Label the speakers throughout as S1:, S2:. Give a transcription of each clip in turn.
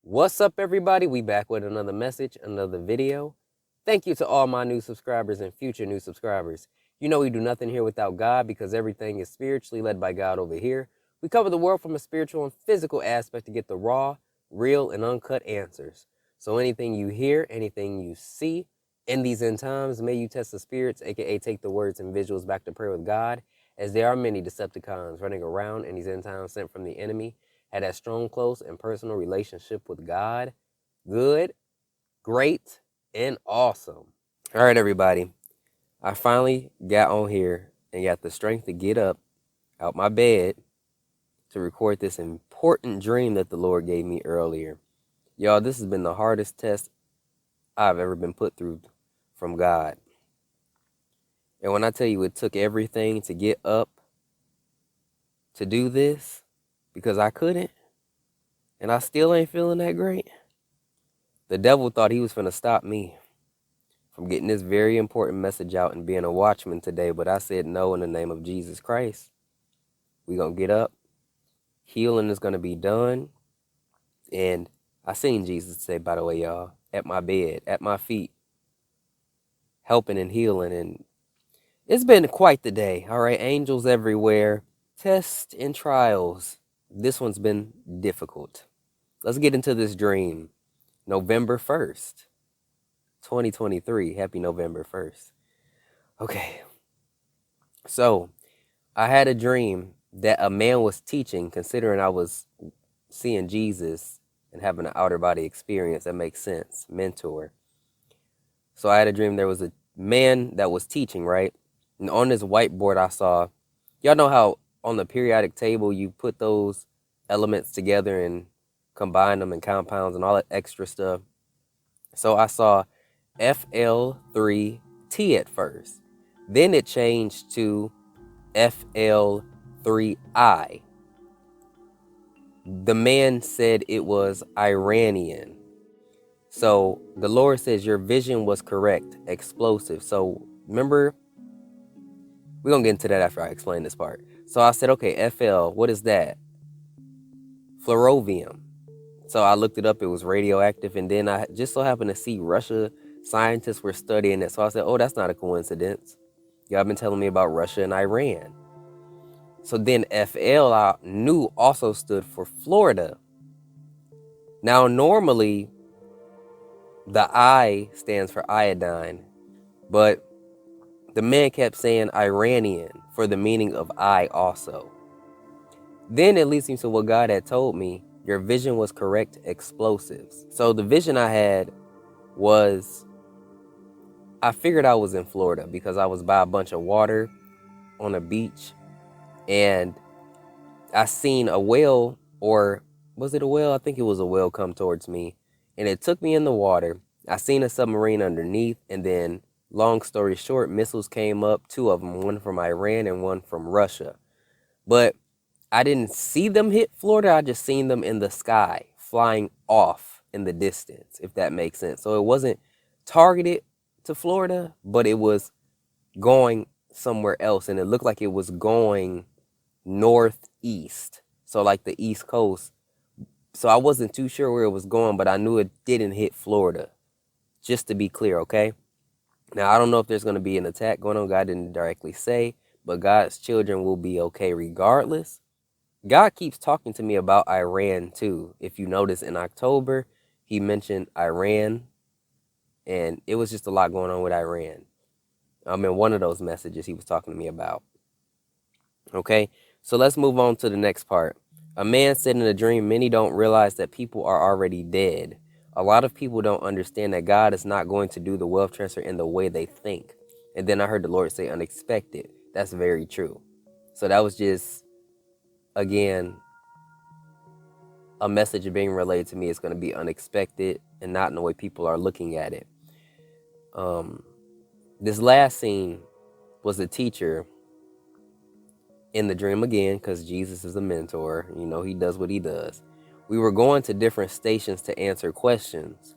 S1: What's up, everybody? We back with another message, another video. Thank you to all my new subscribers and future new subscribers. You know we do nothing here without God because everything is spiritually led by God over here. We cover the world from a spiritual and physical aspect to get the raw, real, and uncut answers. So anything you hear, anything you see in these end times, may you test the spirits, aka take the words and visuals back to prayer with God, as there are many Decepticons running around in these end times sent from the enemy. Had that strong, close, and personal relationship with God. Good, great, and awesome. All right, everybody. I finally got on here and got the strength to get up out my bed to record this important dream that the Lord gave me earlier. Y'all, this has been the hardest test I've ever been put through from God. And when I tell you it took everything to get up to do this, because I couldn't, and I still ain't feeling that great. The devil thought he was going to stop me from getting this very important message out and being a watchman today, but I said no in the name of Jesus Christ. We're going to get up. Healing is going to be done. And I seen Jesus say, by the way, y'all, at my bed, at my feet, helping and healing. And it's been quite the day. All right, angels everywhere, tests and trials. This one's been difficult. Let's get into this dream. November 1st, 2023. Happy November 1st. Okay. So I had a dream that a man was teaching, considering I was seeing Jesus and having an outer body experience. That makes sense. Mentor. So I had a dream there was a man that was teaching, right? And on this whiteboard I saw, y'all know how on the periodic table you put those elements together and combine them in compounds and all that extra stuff. So I saw FL3T at first. Then it changed to FL3I. The man said it was Iranian. So the Lord says your vision was correct, explosive. So remember, we're going to get into that after I explain this part. So I said, okay, FL, what is that? Fluorovium. So I looked it up. It was radioactive. And then I just so happened to see Russia scientists were studying it. So I said, oh, that's not a coincidence. Y'all been telling me about Russia and Iran. So then FL I knew also stood for Florida. Now, normally the I stands for iodine, but the man kept saying Iranian for the meaning of I also. Then it leads me to what God had told me. Your vision was correct, explosives. So the vision I had was, I figured I was in Florida because I was by a bunch of water on a beach, and I seen a whale, or was it a whale? I think it was a whale come towards me, and it took me in the water. I seen a submarine underneath, and then, long story short, missiles came up, two of them, one from Iran and one from Russia. But I didn't see them hit Florida. I just seen them in the sky, flying off in the distance, if that makes sense. So it wasn't targeted to Florida, but it was going somewhere else, and it looked like it was going northeast, so like the East Coast. So I wasn't too sure where it was going, but I knew it didn't hit Florida, just to be clear, okay? Now, I don't know if there's going to be an attack going on. God didn't directly say, but God's children will be okay regardless. God keeps talking to me about Iran too. If you notice, in October, he mentioned Iran, and it was just a lot going on with Iran. In one of those messages he was talking to me about. Okay, so let's move on to the next part. A man said in a dream, many don't realize that people are already dead. A lot of people don't understand that God is not going to do the wealth transfer in the way they think. And then I heard the Lord say unexpected. That's very true. So that was just, again, a message being relayed to me. It's going to be unexpected and not in the way people are looking at it. This last scene was a teacher in the dream again, because Jesus is a mentor. You know, he does what he does. We were going to different stations to answer questions.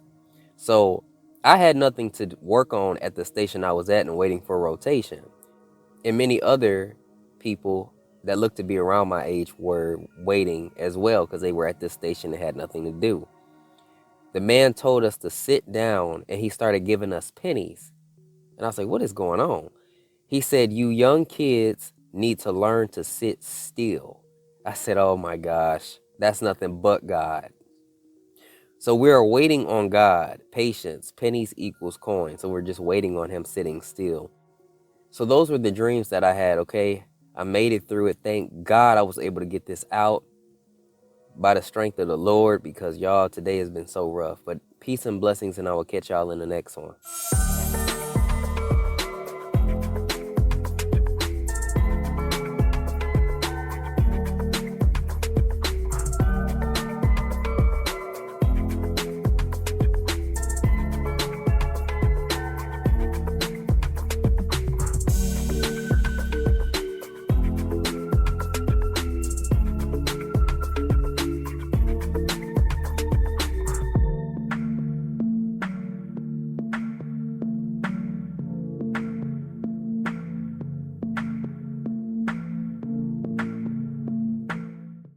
S1: So I had nothing to work on at the station I was at and waiting for rotation. And many other people that looked to be around my age were waiting as well because they were at this station and had nothing to do. The man told us to sit down and he started giving us pennies. And I was like, what is going on? He said, you young kids need to learn to sit still. I said, oh my gosh, that's nothing but God. So we are waiting on God. Patience, pennies equals coins. So we're just waiting on him sitting still. So those were the dreams that I had, okay? I made it through it. Thank God I was able to get this out by the strength of the Lord, because y'all, today has been so rough. But peace and blessings, and I will catch y'all in the next one.